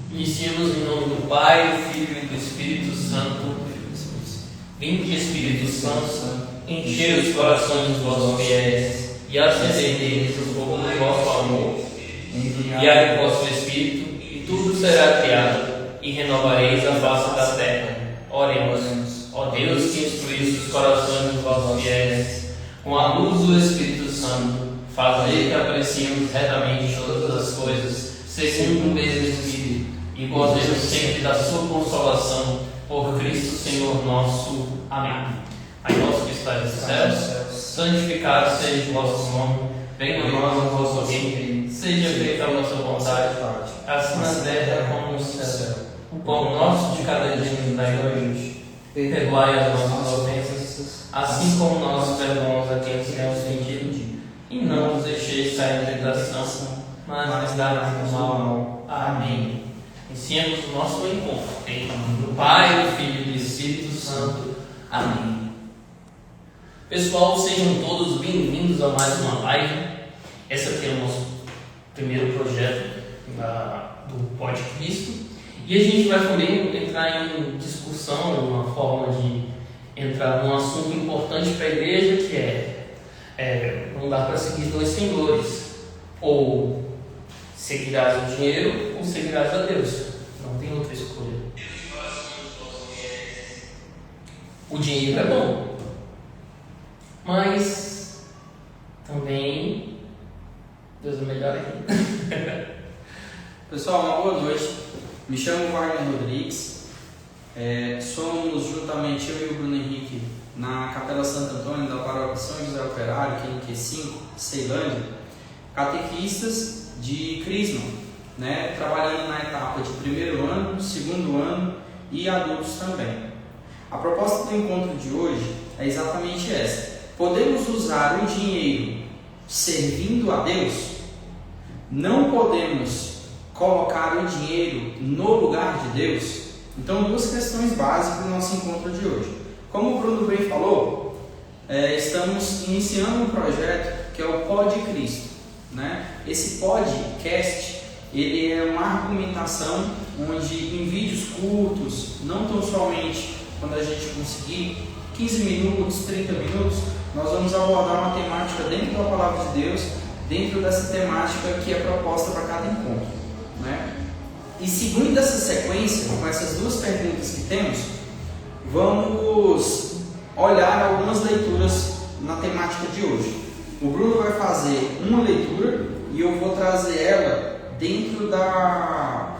Iniciemos em nome do Pai, do Filho e do Espírito Santo. Vinde, Espírito Santo, enchei os corações dos vossos fiéis e acendei neles o fogo do vosso amor. Enviai o vosso Espírito e tudo será criado e renovareis a face da terra. Oremos. Ó Deus, que instruísse os corações dos vossos fiéis com a luz do Espírito Santo, fazei que apreciemos retamente todas as coisas segundo o mesmo Espírito e gozemos sempre da sua consolação por Cristo Senhor nosso. Amém. Pai nosso que estás nos céus, santificado seja o vosso nome, venha a nós o vosso reino, seja feita a vossa vontade, assim na terra como no céu. O pão nosso de cada dia nos dai hoje, perdoai as nossas ofensas, assim como nós perdoamos a quem nos tem ofendido, e não nos deixeis cair em tentação, mas dá-nos do mal. Amém. Iniciemos o nosso encontro em nome do Pai, do Filho e do Espírito Santo. Amém. Pessoal, sejam todos bem-vindos a mais uma live. Esse aqui é o nosso primeiro projeto do Pod Cristo. E a gente vai também entrar em discussão, uma forma de entrar num assunto importante para a igreja, que não dá para seguir dois senhores. Ou seguirás o dinheiro ou seguirás a Deus. Não tem outra escolha. O dinheiro é bom, mas também Deus é melhor ainda. Pessoal, uma boa noite. Me chamo Wagner Rodrigues. Somos juntamente eu e o Bruno Henrique na Capela Santo Antônio da Paróquia São José Operário, aqui no Q5, Ceilândia, catequistas de Crisma, trabalhando na etapa de primeiro ano, segundo ano e adultos também. A proposta do encontro de hoje é exatamente essa: podemos usar o dinheiro servindo a Deus? Não podemos colocar o dinheiro no lugar de Deus? Então, duas questões básicas do nosso encontro de hoje. Como o Bruno bem falou, estamos iniciando um projeto que é o Pod Cristo. Esse podcast, ele é uma argumentação onde em vídeos curtos, não tão somente quando a gente conseguir 15 minutos, 30 minutos, nós vamos abordar uma temática dentro da Palavra de Deus, dentro dessa temática que é proposta para cada encontro. E seguindo essa sequência, com essas duas perguntas que temos, vamos olhar algumas leituras na temática de hoje. O Bruno vai fazer uma leitura e eu vou trazer ela dentro da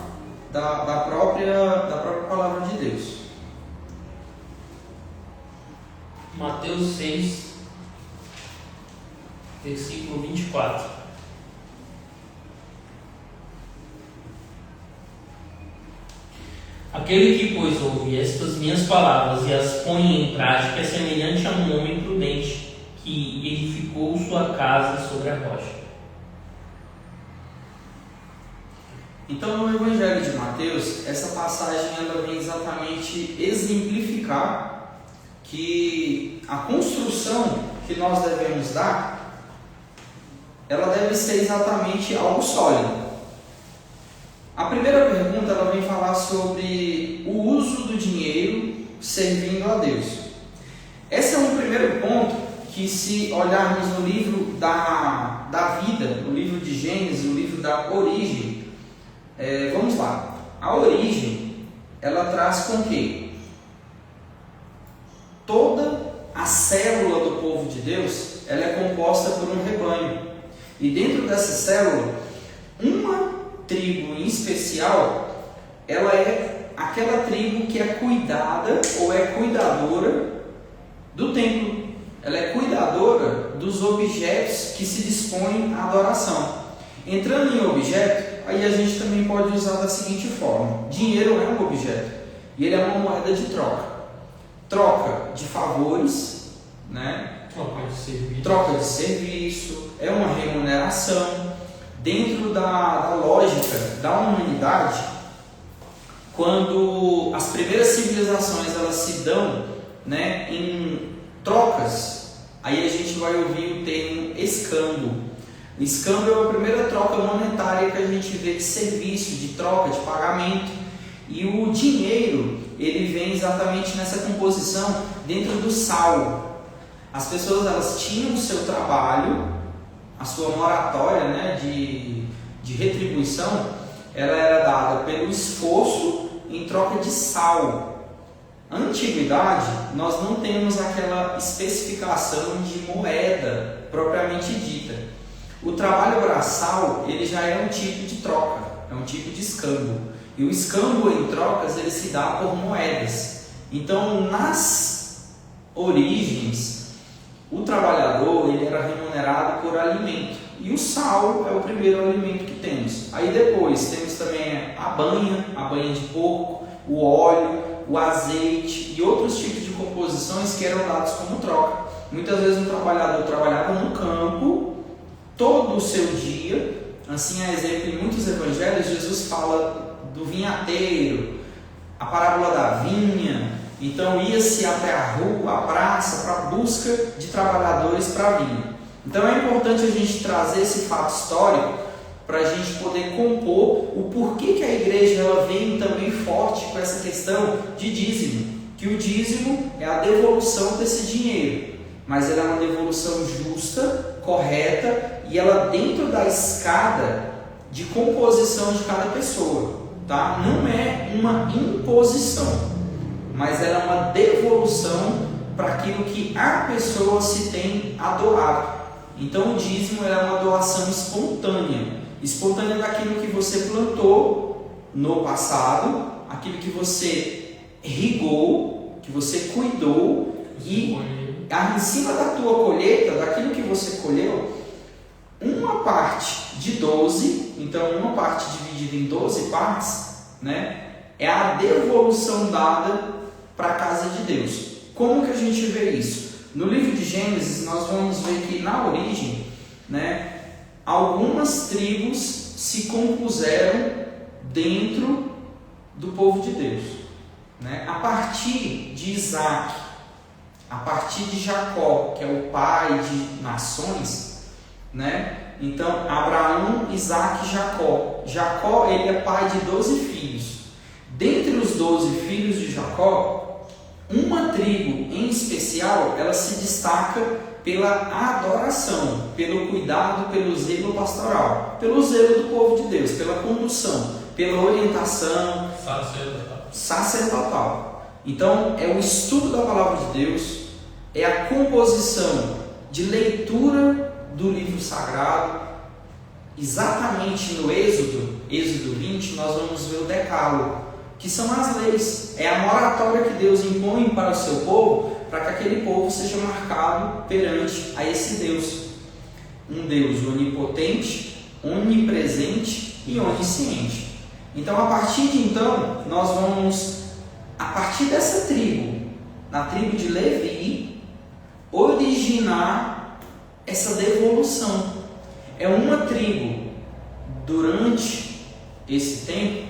própria Palavra de Deus. Mateus 6, versículo 24. Aquele que, pois, ouve estas minhas palavras e as põe em prática é semelhante a um homem prudente que edificou sua casa sobre a rocha. Então, no Evangelho de Mateus, essa passagem ela vem exatamente exemplificar que a construção que nós devemos dar, ela deve ser exatamente algo sólido. A primeira pergunta ela vem falar sobre o uso do dinheiro servindo a Deus. Esse é um primeiro ponto que, se olharmos no livro da vida, no livro de Gênesis, no livro da origem, vamos lá. A origem, ela traz com que toda a célula do povo de Deus, ela é composta por um rebanho. E dentro dessa célula, uma tribo em especial, ela é aquela tribo que é cuidada ou é cuidadora do templo. Ela é cuidadora dos objetos que se dispõem à adoração. Entrando em objeto, aí a gente também pode usar da seguinte forma: dinheiro é um objeto e ele é uma moeda de troca de favores, troca de serviço, é uma remuneração. Dentro da lógica da humanidade, quando as primeiras civilizações elas se dão em trocas, aí a gente vai ouvir o termo escambo. O escambo é a primeira troca monetária que a gente vê de serviço, de troca, de pagamento. E o dinheiro, ele vem exatamente nessa composição dentro do sal. As pessoas, elas tinham o seu trabalho, a sua moratória, né, de retribuição, ela era dada pelo esforço em troca de sal. Na antiguidade, nós não temos aquela especificação de moeda propriamente dita. O trabalho braçal, ele já é um tipo de troca, é um tipo de escambo. E o escambo em trocas, ele se dá por moedas. Então, nas origens, o trabalhador, ele era remunerado por alimento. E o sal é o primeiro alimento que temos. Aí depois temos também a banha de porco, o óleo, o azeite e outros tipos de composições que eram dados como troca. Muitas vezes um trabalhador trabalhava no campo todo o seu dia. Assim, a exemplo, em muitos evangelhos, Jesus fala do vinhateiro, a parábola da vinha. Então ia-se até a rua, a praça, para a busca de trabalhadores para a vinha. Então é importante a gente trazer esse fato histórico para a gente poder compor o porquê que a igreja ela vem também forte com essa questão de dízimo. Que o dízimo é a devolução desse dinheiro, mas ela é uma devolução justa, correta, e ela dentro da escada de composição de cada pessoa. Tá? Não é uma imposição, mas ela é uma devolução para aquilo que a pessoa se tem a doar. Então o dízimo é uma doação espontânea daquilo que você plantou no passado, aquilo que você rigou, que você cuidou, e em cima da tua colheita, daquilo que você colheu, uma parte de 12, então uma parte dividida em 12 partes, né, é a devolução dada para a casa de Deus. Como que a gente vê isso? No livro de Gênesis, nós vamos ver que na origem, né, algumas tribos se compuseram dentro do povo de Deus. Né? A partir de Isaac, a partir de Jacó, que é o pai de nações, né? Então, Abraão, Isaac e Jacó. Jacó, ele é pai de 12 filhos. Dentre os 12 filhos de Jacó, uma tribo em especial, ela se destaca pela adoração, pelo cuidado, pelo zelo pastoral, pelo zelo do povo de Deus, pela condução, pela orientação sacerdotal. Então, é o estudo da palavra de Deus, é a composição de leitura do livro sagrado. Exatamente no Êxodo 20, nós vamos ver o decálogo, que são as leis, é a moratória que Deus impõe para o seu povo, para que aquele povo seja marcado perante a esse Deus, um Deus onipotente, onipresente e onisciente. Então, a partir de então, nós vamos, a partir dessa tribo, na tribo de Levi, originar essa devolução. É uma tribo, durante esse tempo,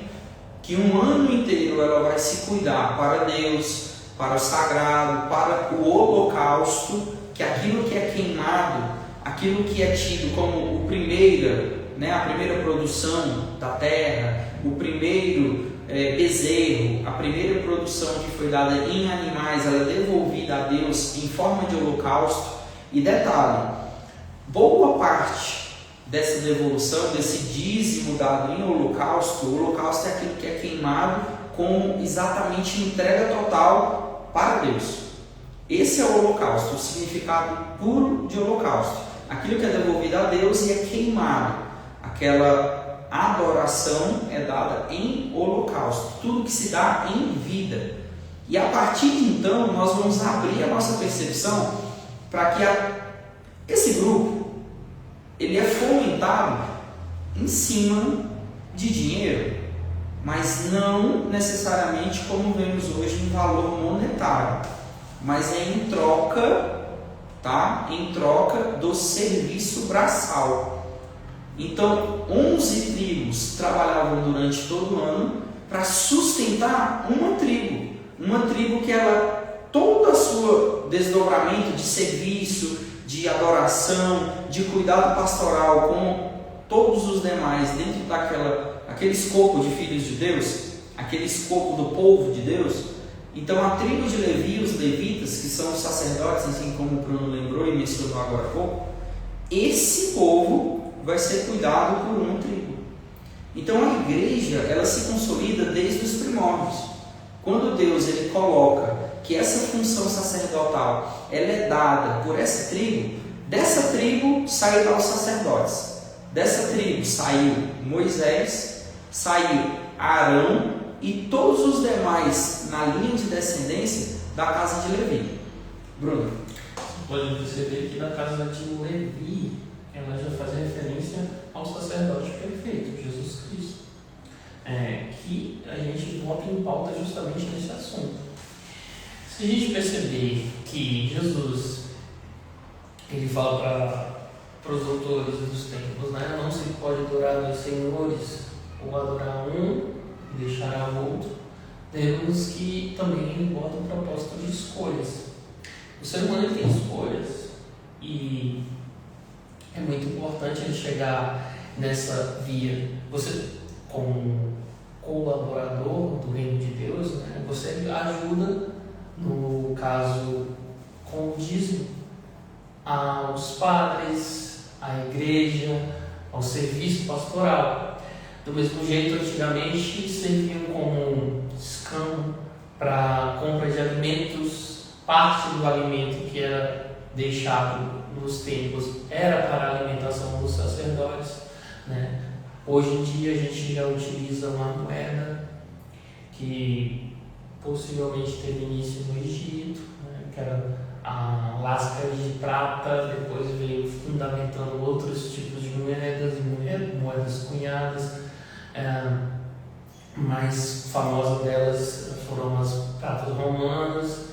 que um ano inteiro ela vai se cuidar para Deus, para o sagrado, para o holocausto, que é aquilo que é queimado, aquilo que é tido como a primeira produção da terra, o primeiro bezerro, a primeira produção que foi dada em animais, ela é devolvida a Deus em forma de holocausto. E detalhe, boa parte dessa devolução, desse dízimo dado em holocausto, o holocausto é aquilo que é queimado com exatamente entrega total para Deus. Esse é o holocausto, o significado puro de holocausto. Aquilo que é devolvido a Deus e é queimado. Aquela adoração é dada em holocausto. Tudo que se dá em vida. E a partir de então, nós vamos abrir a nossa percepção para que esse grupo ele é fomentado em cima de dinheiro, mas não necessariamente como vemos hoje em valor monetário, mas é em troca, tá? Em troca do serviço braçal. Então, 11 tribos trabalhavam durante todo o ano para sustentar uma tribo que ela, todo o seu desdobramento de serviço, de adoração, de cuidado pastoral com todos os demais dentro aquele escopo de filhos de Deus, aquele escopo do povo de Deus. Então a tribo de Levi, os levitas, que são os sacerdotes, assim como o Bruno lembrou e mencionou agora há pouco, esse povo vai ser cuidado por uma tribo. Então a igreja, ela se consolida desde os primórdios. Quando Deus ele coloca que essa função sacerdotal ela é dada por essa tribo, dessa tribo sairão os sacerdotes. Dessa tribo saiu Moisés, saiu Arão e todos os demais na linha de descendência da casa de Levi. Bruno. Pode perceber que na casa de Levi, ela já faz referência ao sacerdote perfeito, Jesus Cristo. Que a gente bota em pauta justamente nesse assunto. Se a gente perceber que Jesus, ele fala para os autores dos tempos, né? Não se pode adorar dois senhores, ou adorar um e deixar o outro, temos que também bota o propósito de escolhas. O ser humano ele tem escolhas e é muito importante ele chegar nessa via. Você, como colaborador do reino de Deus, né, você ajuda, no caso com o dízimo, aos padres, à igreja, ao serviço pastoral. Do mesmo jeito, antigamente serviam como escambo para compra de alimentos. Parte do alimento que era deixado nos templos era para a alimentação dos sacerdotes, né? Hoje em dia a gente já utiliza uma moeda que possivelmente teve início no Egito, né? Que era a lasca de prata, depois veio fundamentando outros tipos de moedas, moedas cunhadas. Mais famosas delas foram as pratas romanas,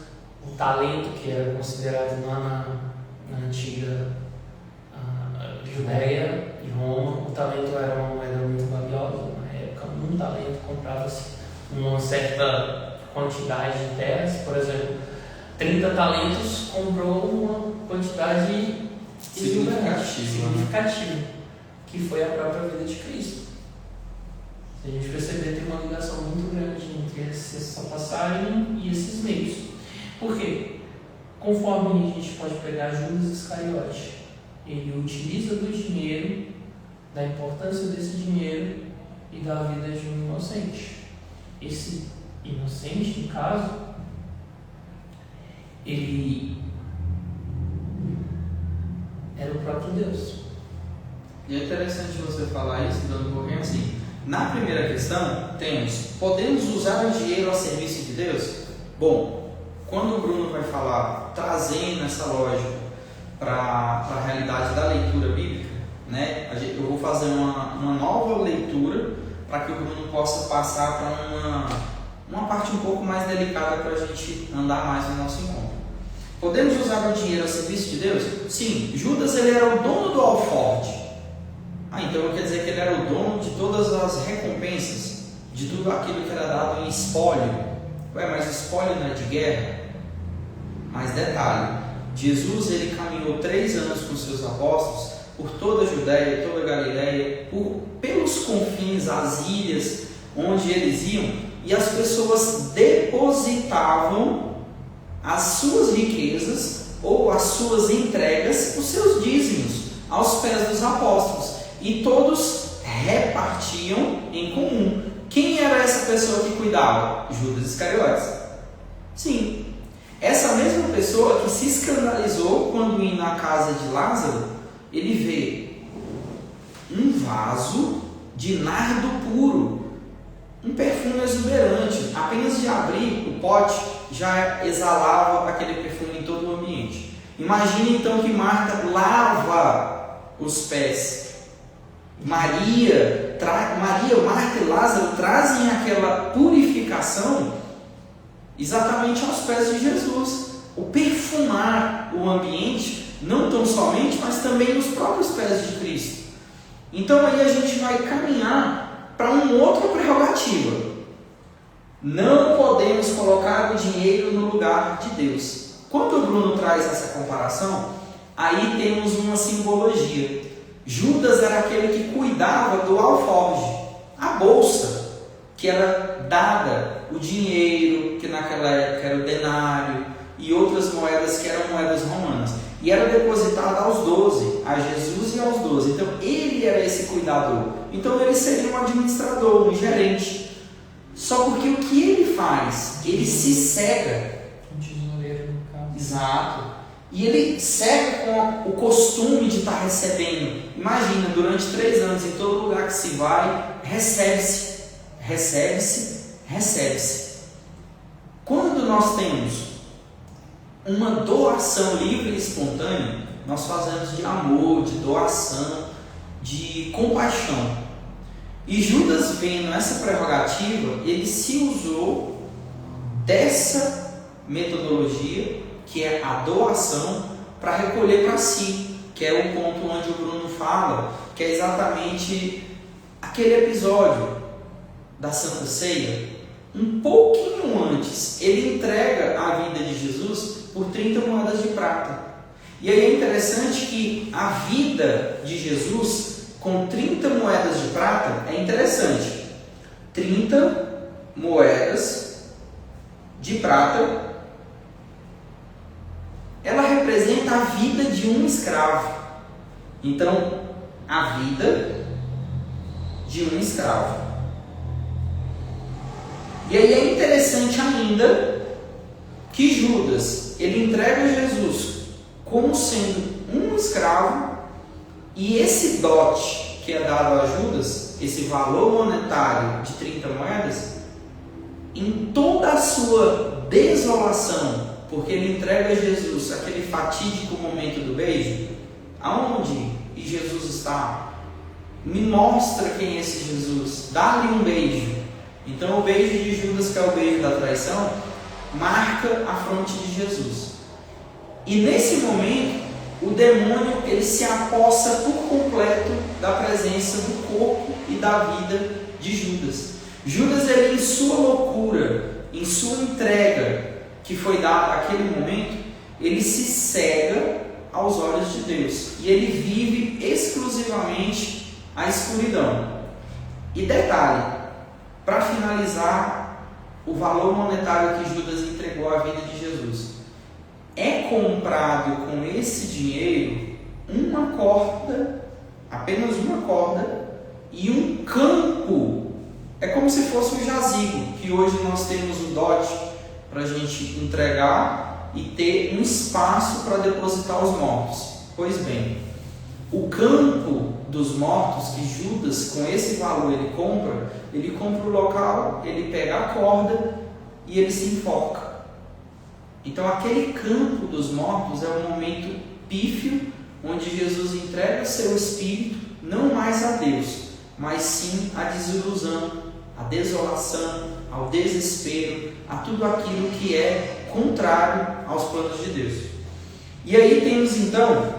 o talento, que era considerado lá na antiga Judéia e Roma. O talento era uma moeda muito valiosa. Na época, um talento comprava-se uma certa quantidade de terras. Por exemplo, 30 talentos comprou uma quantidade significativa, que foi a própria vida de Cristo. Se a gente perceber, tem uma ligação muito grande entre essa passagem e esses meios. Por quê? Conforme a gente pode pegar Judas Iscariote, ele utiliza do dinheiro, da importância desse dinheiro e da vida de um inocente. Esse inocente, no caso, ele era o próprio Deus. E é interessante você falar isso, dando um pouquinho assim. Na primeira questão, podemos usar o dinheiro a serviço de Deus? Bom, quando o Bruno vai falar, trazendo essa lógica para a realidade da leitura bíblica, né, eu vou fazer uma nova leitura para que o Bruno possa passar para uma parte um pouco mais delicada para a gente andar mais no nosso encontro. Podemos usar o dinheiro a serviço de Deus? Sim, Judas ele era o dono do alforje. Então quer dizer que ele era o dono de todas as recompensas, de tudo aquilo que era dado em espólio. Mas espólio não é de guerra? Mas detalhe, Jesus ele caminhou 3 anos com seus apóstolos por toda a Judéia, toda a Galileia, pelos confins, as ilhas onde eles iam, e as pessoas depositavam as suas riquezas ou as suas entregas, os seus dízimos, aos pés dos apóstolos. E todos repartiam em comum. Quem era essa pessoa que cuidava? Judas Iscariotes. Sim. Essa mesma pessoa que se escandalizou quando ia na casa de Lázaro, ele vê um vaso de nardo puro, um perfume exuberante. Apenas de abrir o pote já exalava aquele perfume em todo o ambiente. Imagine então que Marta lava os pés. Maria, Marta e Lázaro trazem aquela purificação exatamente aos pés de Jesus. O perfumar o ambiente, não tão somente, mas também nos próprios pés de Cristo. Então aí a gente vai caminhar para uma outra prerrogativa. Não podemos colocar o dinheiro no lugar de Deus. Quando o Bruno traz essa comparação, aí temos uma simbologia. Judas era aquele que cuidava do alforje, a bolsa, que era dada, o dinheiro, que naquela época era o denário, e outras moedas que eram moedas romanas. E era depositada aos 12, a Jesus e aos 12. Então ele era esse cuidador. Então ele seria um administrador, um gerente. Só porque o que ele faz? Ele se cega. Um tesoureiro, no caso. Exato. E ele cega com o costume de estar recebendo. Imagina, durante 3 anos, em todo lugar que se vai, recebe-se, recebe-se, recebe-se. Quando nós temos uma doação livre e espontânea, nós fazemos de amor, de doação, de compaixão. E Judas, vendo essa prerrogativa, ele se usou dessa metodologia, que é a doação, para recolher para si, que é o ponto onde o Bruno fala, que é exatamente aquele episódio da Santa Ceia. Um pouquinho antes, ele entrega a vida de Jesus por 30 moedas de prata. E aí é interessante que a vida de Jesus com 30 moedas de prata é interessante. 30 moedas de prata, ela representa a vida de um escravo. Então, a vida de um escravo. E aí é interessante ainda que Judas, ele entrega Jesus como sendo um escravo, e esse dote que é dado a Judas, esse valor monetário de 30 moedas, em toda a sua desolação, porque ele entrega a Jesus aquele fatídico momento do beijo, aonde Jesus está? Me mostra quem é esse Jesus, dá-lhe um beijo. Então o beijo de Judas, que é o beijo da traição, marca a fronte de Jesus. E nesse momento, o demônio ele se apossa por completo da presença do corpo e da vida de Judas. Judas, ele, em sua loucura, em sua entrega que foi dada naquele momento, ele se cega aos olhos de Deus e ele vive exclusivamente a escuridão. E detalhe, para finalizar, o valor monetário que Judas entregou à vida de Jesus, é comprado com esse dinheiro uma corda, apenas uma corda, e um campo. É como se fosse um jazigo, que hoje nós temos o dote para a gente entregar e ter um espaço para depositar os mortos. Pois bem, o campo dos mortos que Judas, com esse valor, ele compra o local, ele pega a corda e ele se enforca. Então aquele campo dos mortos é um momento pífio, onde Jesus entrega o seu espírito, não mais a Deus, mas sim à desilusão, à desolação, ao desespero, a tudo aquilo que é contrário aos planos de Deus. E aí temos então,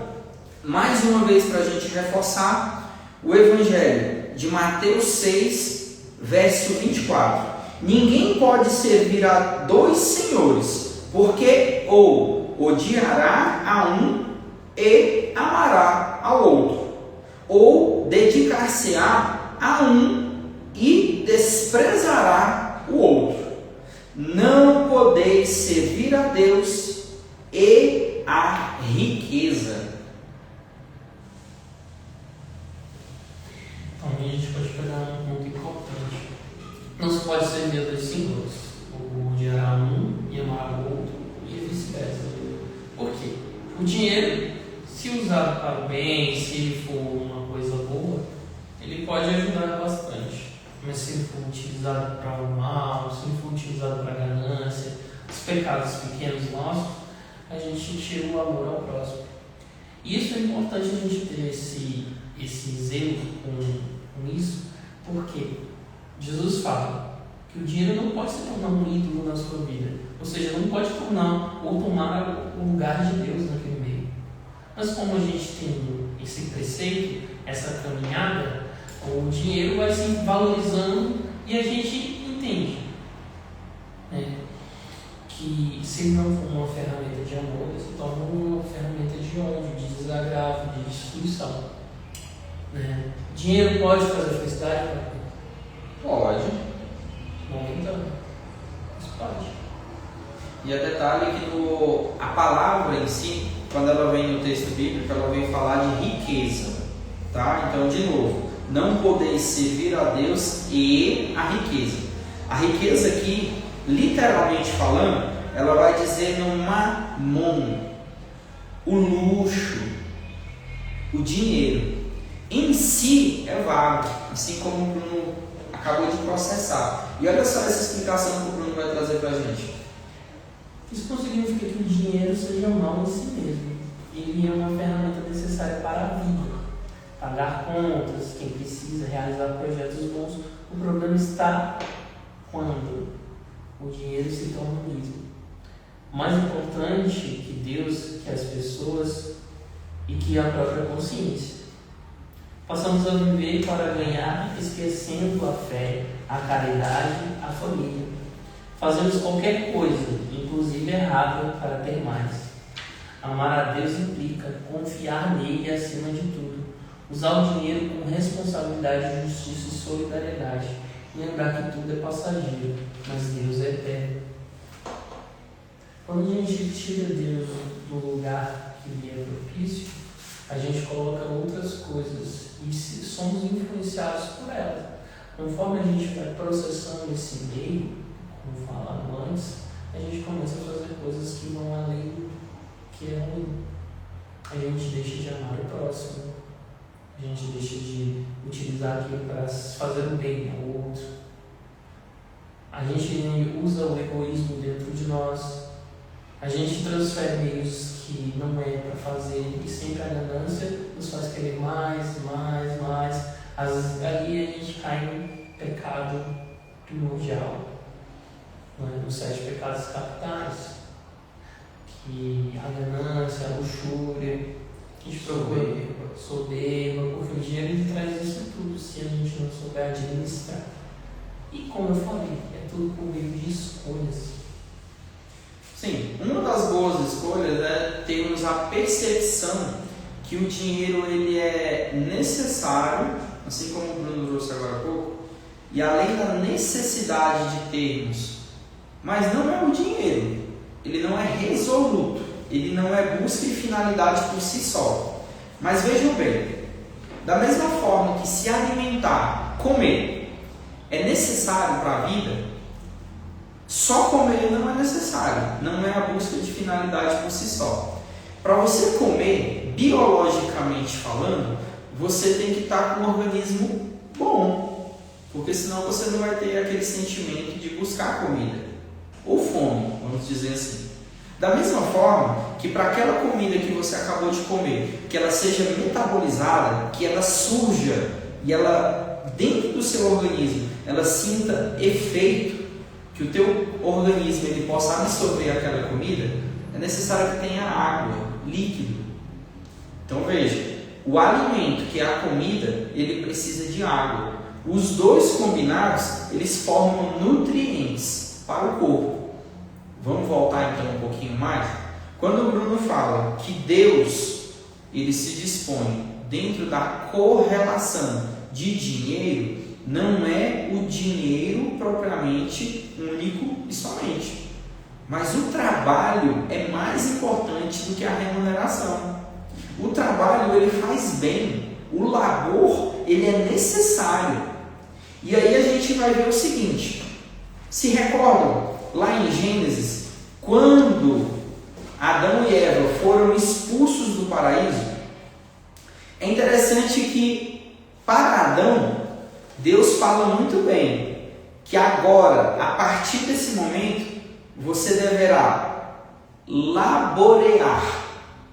mais uma vez para a gente reforçar, o Evangelho de Mateus 6, verso 24. Ninguém pode servir a 2 senhores, porque ou odiará a um e amará ao outro, ou dedicar-se-á a um e desprezará o outro. Não podeis servir a Deus e a riqueza. Então a gente pode pegar um ponto importante. Não se pode servir a 2 senhores, ou odiará um e amará o outro, e vice-versa. Por quê? O dinheiro, se usado para o bem, se ele for uma coisa boa, ele pode ajudar bastante. Mas se ele for utilizado para o mal, se ele for utilizado para a ganância, os pecados pequenos nossos, a gente tira o amor ao próximo. E isso é importante a gente ter esse zelo com isso, porque Jesus fala que o dinheiro não pode se tornar um ídolo na sua vida, ou seja, não pode tornar ou tomar o lugar de Deus naquele meio. Mas como a gente tem esse preceito, essa caminhada, o dinheiro vai se valorizando e a gente entende, né, que se ele não for uma ferramenta de amor, ele se torna uma ferramenta de ódio, de desagravo, de destruição. Né? Dinheiro pode trazer felicidade? Pode. Momentâneo. Isso pode. E a detalhe que a palavra em si, quando ela vem no texto bíblico, ela vem falar de riqueza. Tá? Então, de novo, não podeis servir a Deus e a riqueza. A riqueza aqui, literalmente falando, ela vai dizer no mamon, o luxo, o dinheiro. Em si é vago, assim como o Bruno acabou de processar. E olha só essa explicação que o Bruno vai trazer para a gente. Isso não significa que o dinheiro seja mal em si mesmo. Ele é uma ferramenta necessária para a vida. Pagar contas, quem precisa, realizar projetos bons. O problema está quando o dinheiro se torna um ídolo. Mais importante que Deus, que as pessoas e que a própria consciência. Passamos a viver para ganhar, esquecendo a fé, a caridade, a família. Fazemos qualquer coisa, inclusive errada, para ter mais. Amar a Deus implica confiar nele acima de tudo. Usar o dinheiro com responsabilidade, justiça e solidariedade. Lembrar que tudo é passageiro, mas Deus é eterno. Quando a gente tira Deus do lugar que lhe é propício, a gente coloca outras coisas e somos influenciados por elas. Conforme a gente vai processando esse meio, como falamos antes, a gente começa a fazer coisas que vão além do que é ruim. A gente deixa de amar o próximo. A gente deixa de utilizar aquilo para fazer o bem ao outro. A gente usa o egoísmo dentro de nós. A gente transfere meios que não é para fazer e sempre a ganância nos faz querer mais. Aí a gente cai no pecado primordial, nos 7 pecados capitais, que a ganância, a luxúria, a gente soberba, porque o dinheiro ele traz isso tudo se a gente não souber administrar. E como eu falei, é tudo por meio de escolhas. Sim, uma das boas escolhas é termos a percepção que o dinheiro ele é necessário, assim como o Bruno trouxe agora há pouco, e além da necessidade de termos, mas não é o dinheiro, ele não é resoluto, ele não é busca e finalidade por si só. Mas vejam bem, da mesma forma que se alimentar, comer, é necessário para a vida, só comer não é necessário, não é a busca de finalidade por si só. Para você comer, biologicamente falando, você tem que estar com um organismo bom, porque senão você não vai ter aquele sentimento de buscar comida, ou fome, vamos dizer assim. Da mesma forma que para aquela comida que você acabou de comer, que ela seja metabolizada, que ela surja e ela, dentro do seu organismo, ela sinta efeito, que o teu organismo ele possa absorver aquela comida, é necessário que tenha água, líquido. Então veja, o alimento que é a comida, ele precisa de água. Os dois combinados, eles formam nutrientes para o corpo. Vamos voltar então um pouquinho mais? Quando o Bruno fala que Deus ele se dispõe dentro da correlação de dinheiro, não é o dinheiro propriamente único e somente, mas o trabalho é mais importante do que a remuneração. O trabalho ele faz bem, o labor ele é necessário. E aí a gente vai ver o seguinte: se recordam lá em Gênesis, quando Adão e Eva foram expulsos do paraíso, é interessante que para Adão Deus fala muito bem que agora, a partir desse momento, você deverá laborear,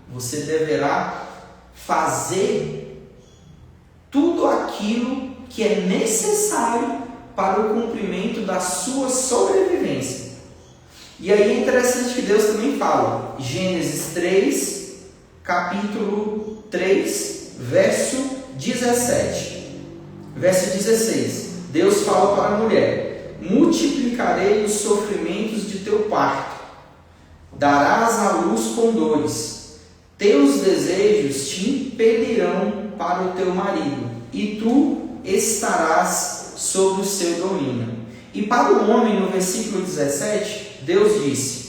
você deverá fazer tudo aquilo que é necessário para o cumprimento da sua sobrevivência. E aí é interessante que Deus também fala, Gênesis 3, capítulo 3, verso 17. Verso 16, Deus fala para a mulher: multiplicarei os sofrimentos de teu parto, darás à luz com dores, teus desejos te impedirão para o teu marido, e tu estarás sob o seu domínio. E para o homem, no versículo 17, Deus disse: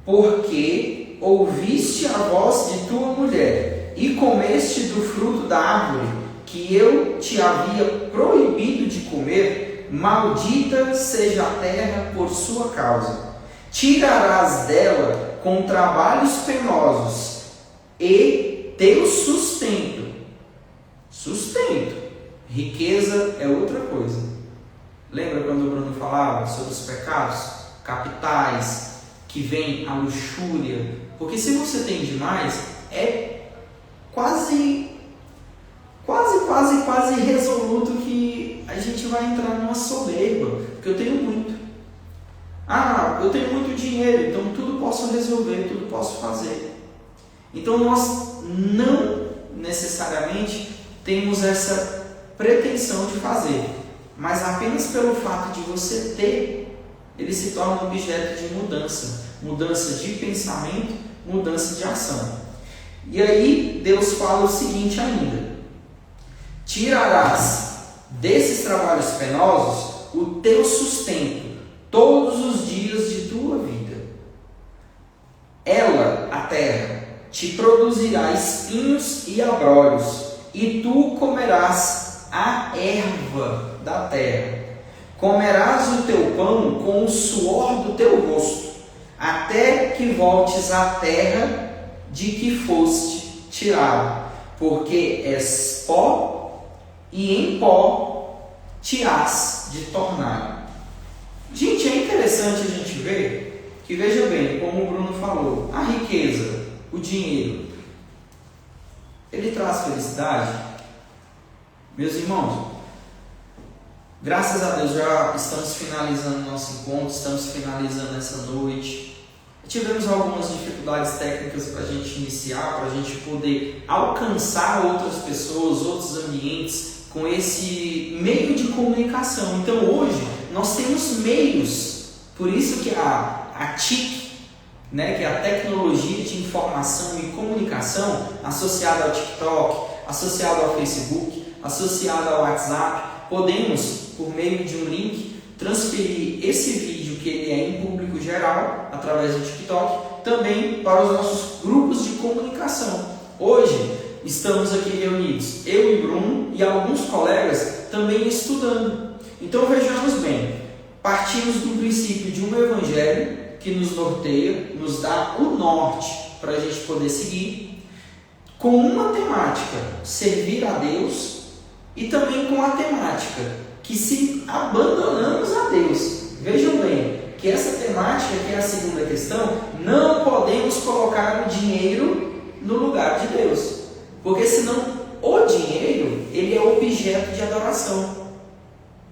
porque ouviste a voz de tua mulher, e comeste do fruto da árvore que eu te havia proibido de comer, maldita seja a terra por sua causa. Tirarás dela com trabalhos penosos e teu sustento. Riqueza é outra coisa. Lembra quando o Bruno falava sobre os pecados capitais que vem a luxúria? Porque se você tem demais, é quase resoluto que a gente vai entrar numa soberba, porque eu tenho muito. Eu tenho muito dinheiro, então tudo posso resolver, tudo posso fazer. Então nós não necessariamente temos essa pretensão de fazer, mas apenas pelo fato de você ter, ele se torna um objeto de mudança de pensamento, mudança de ação. E aí Deus fala o seguinte ainda: tirarás desses trabalhos penosos o teu sustento todos os dias de tua vida. Ela, a terra, te produzirá espinhos e abrolhos, e tu comerás a erva da terra. Comerás o teu pão com o suor do teu rosto, até que voltes à terra de que foste tirado, porque és pó, e em pó te hás de tornar. Gente, é interessante a gente ver que, veja bem, como o Bruno falou, a riqueza, o dinheiro, ele traz felicidade? Meus irmãos, graças a Deus já estamos finalizando nosso encontro, estamos finalizando essa noite. Tivemos algumas dificuldades técnicas para a gente iniciar, para a gente poder alcançar outras pessoas, outros ambientes com esse meio de comunicação. Então hoje nós temos meios, por isso que a TIC, que é a tecnologia de informação e comunicação, associada ao TikTok, associada ao Facebook, associada ao WhatsApp, podemos, por meio de um link, transferir esse vídeo que ele é em público geral, através do TikTok, também para os nossos grupos de comunicação. Hoje estamos aqui reunidos, eu e Bruno e alguns colegas também estudando. Então vejamos bem, partimos do princípio de um evangelho que nos norteia, nos dá o norte para a gente poder seguir, com uma temática, servir a Deus, e também com a temática que se abandonamos a Deus. Vejam bem, que essa temática, que é a segunda questão, não podemos colocar o dinheiro no lugar de Deus, porque senão o dinheiro, ele é objeto de adoração,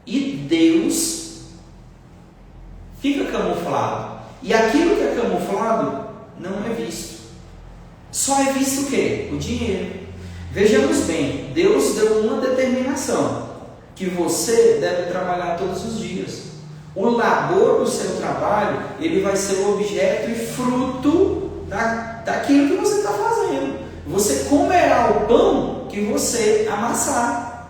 e Deus fica camuflado, e aquilo que é camuflado não é visto. Só é visto o quê? O dinheiro. Vejamos bem, Deus deu uma determinação, que você deve trabalhar todos os dias. O labor do seu trabalho, ele vai ser o objeto e fruto daquilo que você está fazendo. Você comerá o pão que você amassar.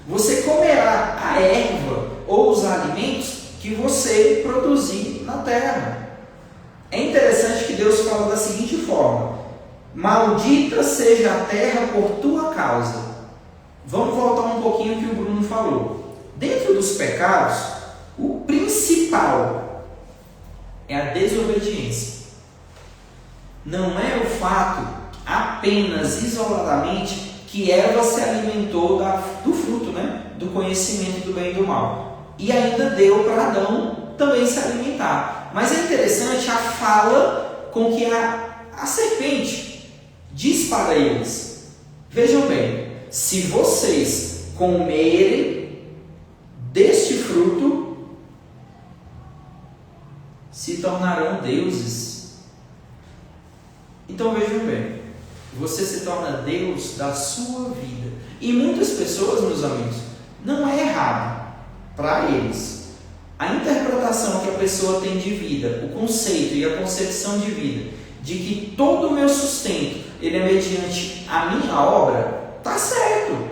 Você comerá a erva ou os alimentos que você produzir na terra. É interessante que Deus fala da seguinte forma: maldita seja a terra por tua causa. Vamos voltar um pouquinho ao que o Bruno falou. Dentro dos pecados, o principal é a desobediência. Não é o fato apenas isoladamente que Eva se alimentou do fruto, do conhecimento do bem e do mal, e ainda deu para Adão também se alimentar. Mas é interessante a fala com que a serpente diz para eles: vejam bem, se vocês comerem deste fruto, se tornarão deuses. Então vejam bem, você se torna Deus da sua vida. E muitas pessoas, meus amigos, não é errado para eles a interpretação que a pessoa tem de vida, o conceito e a concepção de vida, de que todo o meu sustento ele é mediante a minha obra, tá certo.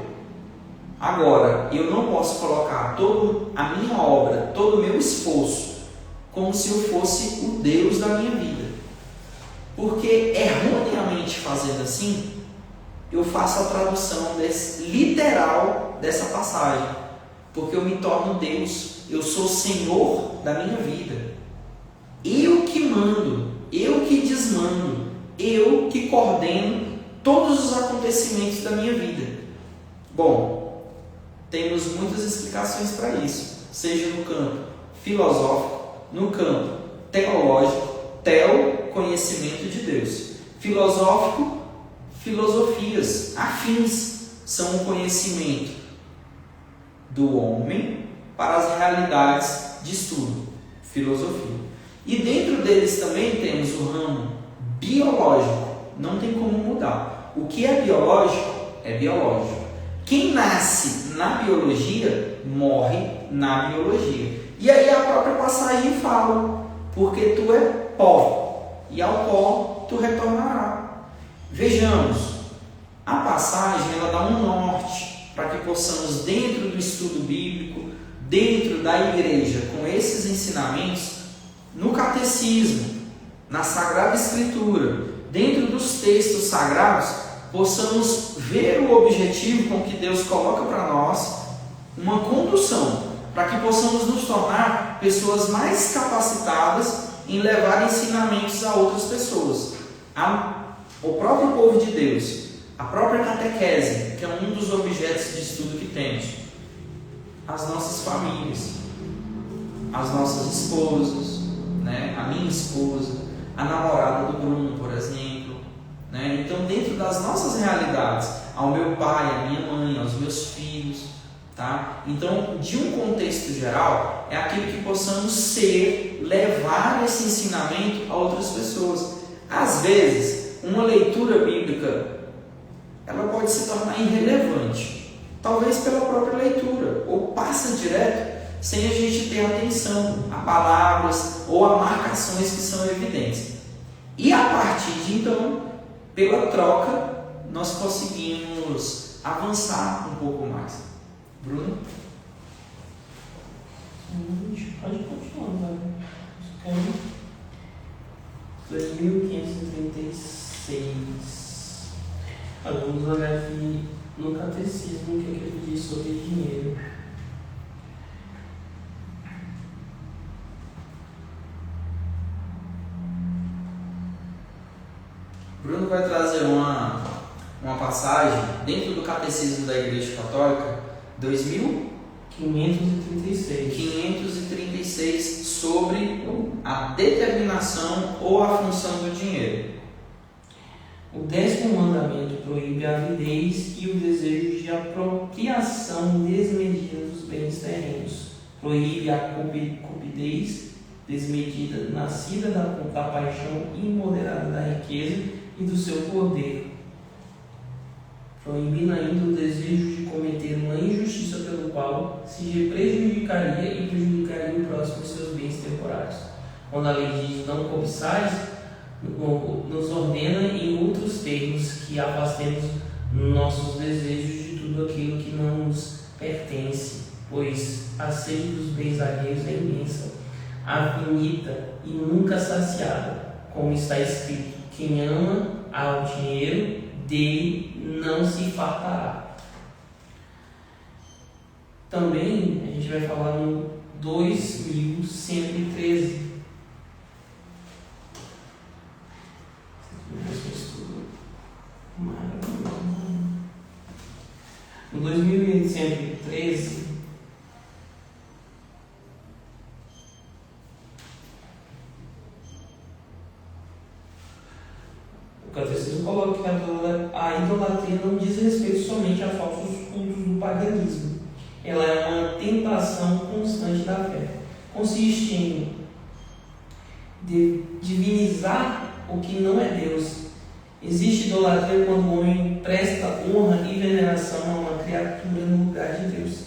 Agora, eu não posso colocar toda a minha obra, todo o meu esforço, como se eu fosse o Deus da minha vida. Porque erroneamente fazendo assim, eu faço a tradução literal dessa passagem. Porque eu me torno Deus, eu sou Senhor da minha vida. Eu que mando, eu que desmando, eu que coordeno todos os acontecimentos da minha vida. Bom, temos muitas explicações para isso, seja no campo filosófico, no campo teológico, conhecimento de Deus. Filosófico, filosofias afins são um conhecimento do homem para as realidades de estudo, filosofia. E dentro deles também temos o ramo biológico, não tem como mudar. O que é biológico, é biológico. Quem nasce na biologia, morre na biologia. E aí a própria passagem fala, porque tu é pó, e ao pó tu retornará. Vejamos, a passagem ela dá um norte para que possamos, dentro do estudo bíblico, dentro da igreja, com esses ensinamentos, no catecismo, na Sagrada Escritura, dentro dos textos sagrados, possamos ver o objetivo com que Deus coloca para nós, uma condução, para que possamos nos tornar pessoas mais capacitadas em levar ensinamentos a outras pessoas. O próprio povo de Deus, a própria catequese, que é um dos objetos de estudo que temos, as nossas famílias, as nossas esposas, né? A minha esposa, a namorada do Bruno, por exemplo, né? Então, dentro das nossas realidades, ao meu pai, à minha mãe, aos meus filhos, tá? Então, de um contexto geral, é aquilo que possamos ser, levar esse ensinamento a outras pessoas. Às vezes, uma leitura bíblica, ela pode se tornar irrelevante, talvez pela própria leitura, ou passa direto, sem a gente ter atenção a palavras ou a marcações que são evidentes. E a partir de então, pela troca, nós conseguimos avançar um pouco mais. Bruno? Pode continuar, né? 2536. Vamos olhar aqui no catecismo o que ele diz sobre dinheiro. Bruno vai trazer uma passagem dentro do Catecismo da Igreja Católica, 2536, sobre a determinação ou a função do dinheiro. O 10º mandamento proíbe a avidez e o desejo de apropriação desmedida dos bens terrenos. Proíbe a cupidez desmedida, nascida da paixão imoderada da riqueza e do seu poder. Proibindo ainda o desejo de cometer uma injustiça pelo qual se prejudicaria e prejudicaria o próximo seus bens temporários. Quando a lei diz não cobiçais, nos ordena em outros termos que afastemos nossos desejos de tudo aquilo que não nos pertence, pois a sede dos bens alheios é imensa, infinita e nunca saciada, como está escrito: quem ama ao dinheiro, dele não se fartará. Também a gente vai falar no 2113. No 2113, o catecismo coloca que a idolatria não diz respeito somente a falsos cultos do paganismo. Ela é uma tentação constante da fé. Consiste em divinizar o que não é Deus. Existe idolatria quando o homem presta honra e veneração a uma criatura no lugar de Deus,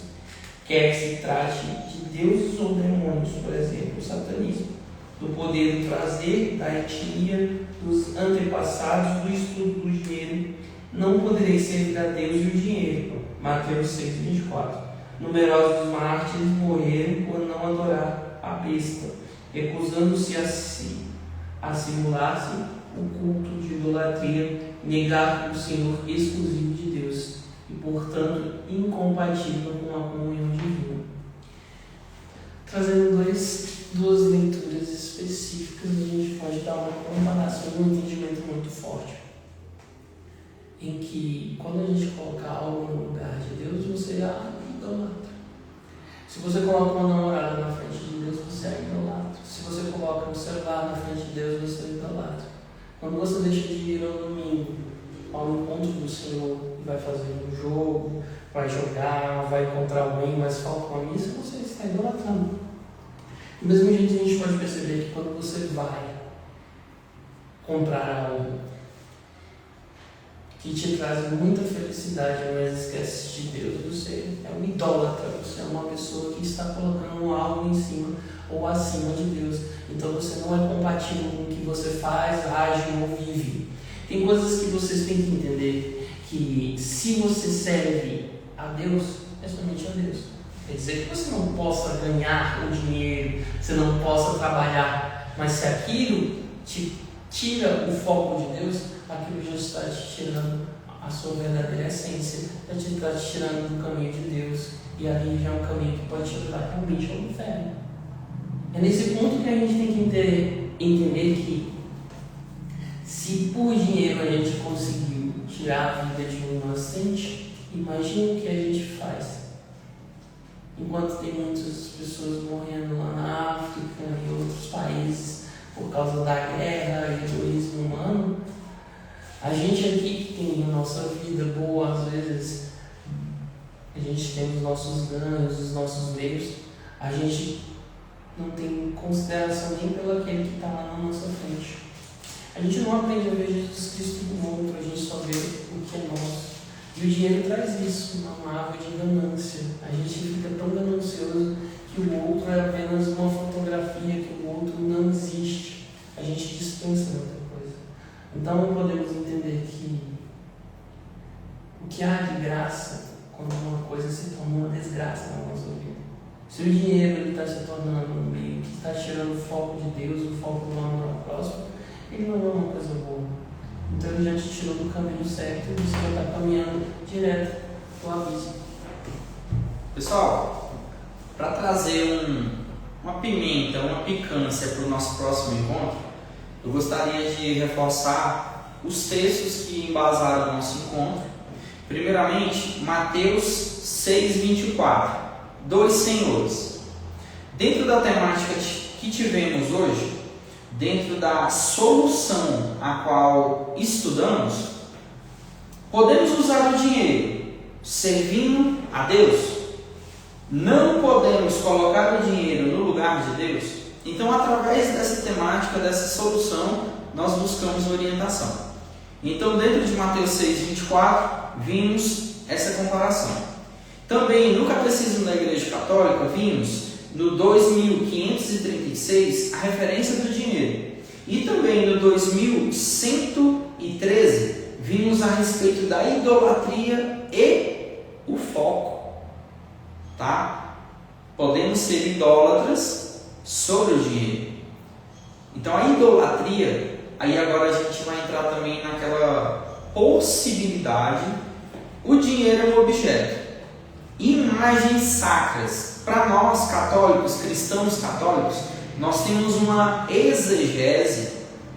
quer que se trate de deuses ou demônios, por exemplo, o satanismo, do poder trazer da etnia, dos antepassados, do estudo do dinheiro. Não podereis servir a Deus e o dinheiro. Mateus 6:24. Numerosos mártires morreram por não adorar a besta, recusando-se a simular-se o culto de idolatria, negar o Senhor exclusivo de Deus e, portanto, incompatível com a comunhão divina. Trazendo duas leituras específicas, a gente pode dar uma comparação e um entendimento muito forte. Em que, quando a gente coloca algo no lugar de Deus, você é idolatra. Se você coloca uma namorada na frente de Deus, você é idolatra. Se você coloca um celular na frente de Deus, você é idolatra. Quando você deixa de ir ao domingo ao encontro do Senhor e vai fazer um jogo, vai jogar, vai encontrar alguém, mas falta uma missa, você está idolatrando. Do mesmo jeito, a gente pode perceber que quando você vai comprar algo que te traz muita felicidade, mas esquece de Deus, você é um idólatra, você é uma pessoa que está colocando algo em cima ou acima de Deus. Então você não é compatível com o que você faz, age ou vive. Tem coisas que vocês têm que entender, que se você serve a Deus, é somente a Deus. Quer dizer que você não possa ganhar o dinheiro, você não possa trabalhar, mas se aquilo te tira o foco de Deus, aquilo já está te tirando a sua verdadeira essência, já está te tirando do caminho de Deus, e ali já é um caminho que pode te levar realmente ao inferno. É nesse ponto que a gente tem que entender que, se por dinheiro a gente conseguiu tirar a vida de um inocente, imagina o que a gente faz. Enquanto tem muitas pessoas morrendo lá na África e em outros países por causa da guerra e do egoísmo humano, a gente aqui que tem a nossa vida boa, às vezes a gente tem os nossos ganhos, os nossos meios, a gente não tem consideração nem pelo aquele que está lá na nossa frente. A gente não aprende a ver Jesus Cristo do outro, a gente só vê o que é nosso. E o dinheiro traz isso, uma árvore de ganância. A gente fica tão ganancioso que o outro é apenas uma fotografia, que o outro não existe. A gente dispensa muita coisa. Então podemos entender que o que há de graça quando uma coisa se torna uma desgraça na nossa vida. Se o dinheiro está se tornando um meio que está tirando o foco de Deus, o foco do amor ao próximo, ele não é uma coisa boa. Então ele já te tirou do caminho certo e você vai estar caminhando direto para o abismo. Pessoal, para trazer uma pimenta, uma picância para o nosso próximo encontro, eu gostaria de reforçar os textos que embasaram o nosso encontro. Primeiramente, Mateus 6:24, dois senhores. Dentro da temática que tivemos hoje, dentro da solução a qual estudamos, podemos usar o dinheiro servindo a Deus? Não podemos colocar o dinheiro no lugar de Deus? Então, através dessa temática, dessa solução, nós buscamos orientação. Então, dentro de Mateus 6:24, vimos essa comparação. Também no Catecismo da Igreja Católica, vimos no 2536 a referência do dinheiro. E também no 2113 vimos a respeito da idolatria e o foco. Tá? Podemos ser idólatras sobre o dinheiro. Então a idolatria, aí agora a gente vai entrar também naquela possibilidade. O dinheiro é um objeto. Imagens sacras. Para nós católicos, cristãos católicos, nós temos uma exegese,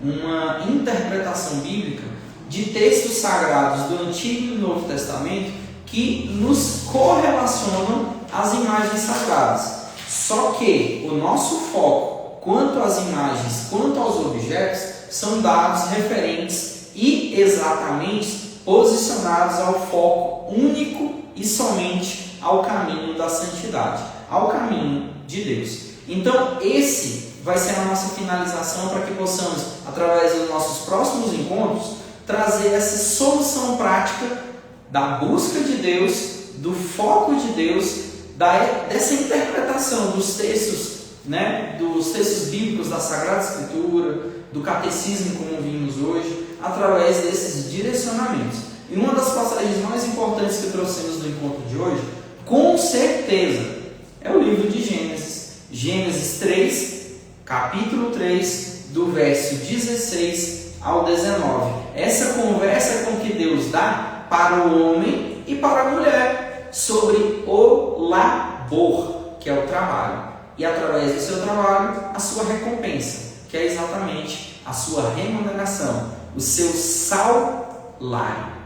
uma interpretação bíblica de textos sagrados do Antigo e Novo Testamento que nos correlacionam às imagens sagradas. Só que o nosso foco, quanto às imagens, quanto aos objetos, são dados referentes e exatamente posicionados ao foco único e somente ao caminho da santidade, ao caminho de Deus. Então, esse vai ser a nossa finalização para que possamos, através dos nossos próximos encontros, trazer essa solução prática da busca de Deus, do foco de Deus dessa interpretação dos textos, né, dos textos bíblicos da Sagrada Escritura, do catecismo como vimos hoje, através desses direcionamentos. E uma das passagens mais importantes que trouxemos no encontro de hoje, com certeza, é o livro de Gênesis. Gênesis 3, capítulo 3, do verso 16 ao 19. Essa conversa com que Deus dá para o homem e para a mulher sobre o labor, que é o trabalho. E através do seu trabalho, a sua recompensa, que é exatamente a sua remuneração, o seu salário.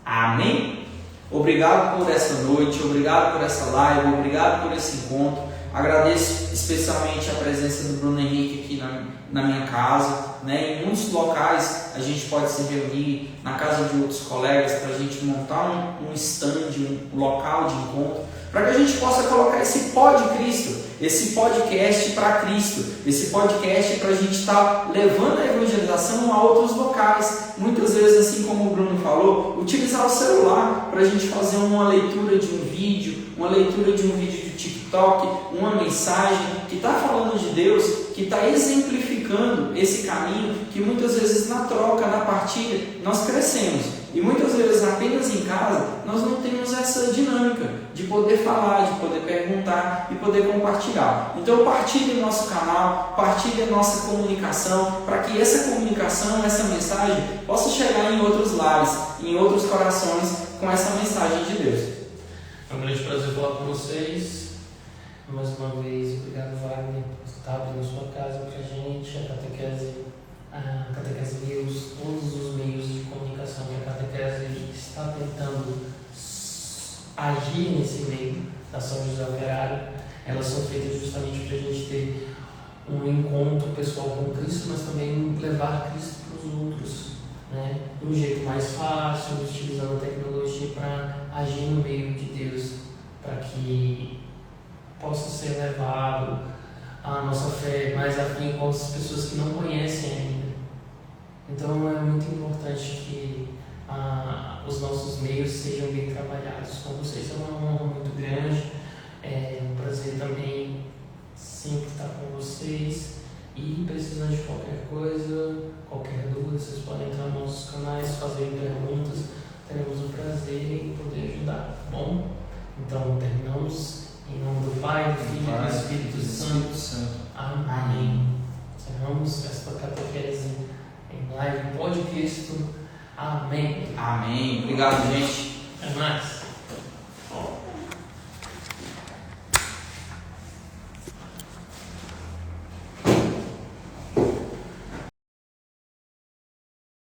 Amém? Obrigado por essa noite, obrigado por essa live, obrigado por esse encontro. Agradeço especialmente a presença do Bruno Henrique aqui na minha casa, né? Em muitos locais a gente pode se reunir na casa de outros colegas para a gente montar um stand, um local de encontro, para que a gente possa colocar esse pó de Cristo, esse podcast para Cristo, esse podcast para a gente estar levando a evangelização a outros locais. Muitas vezes, assim como o Bruno falou, utilizar o celular para a gente fazer uma leitura de um vídeo, de TikTok, uma mensagem que está falando de Deus, que está exemplificando esse caminho, que muitas vezes na troca, na partilha, nós crescemos. E muitas vezes apenas em casa nós não temos essa dinâmica de poder falar, de poder perguntar e poder compartilhar. Então partilhe nosso canal, partilhe a nossa comunicação, para que essa comunicação, essa mensagem possa chegar em outros lares, em outros corações com essa mensagem de Deus. É um grande prazer falar com vocês. Mais uma vez, obrigado, Wagner, por estar abrindo a sua casa para a gente, a Catequese News, todos os meios de comunicação que a Catequese está tentando agir nesse meio da São José Operário. Elas são feitas justamente para a gente ter um encontro pessoal com Cristo, mas também levar Cristo para os outros, né? De um jeito mais fácil, utilizando a tecnologia para agir no meio de Deus, para que possa ser levado a nossa fé mais à frente com as pessoas que não conhecem ainda. Então é muito importante que os nossos meios sejam bem trabalhados. Com vocês é uma honra muito grande, é um prazer também sempre estar com vocês. E precisando de qualquer coisa, qualquer dúvida, vocês podem entrar nos nossos canais, fazer perguntas, teremos o prazer em poder ajudar, tá bom? Então terminamos em nome do Pai, do Filho e do Espírito Santo. Amém. Encerramos esta catequese em live podcast. Amém. Amém. Obrigado, gente. Até mais.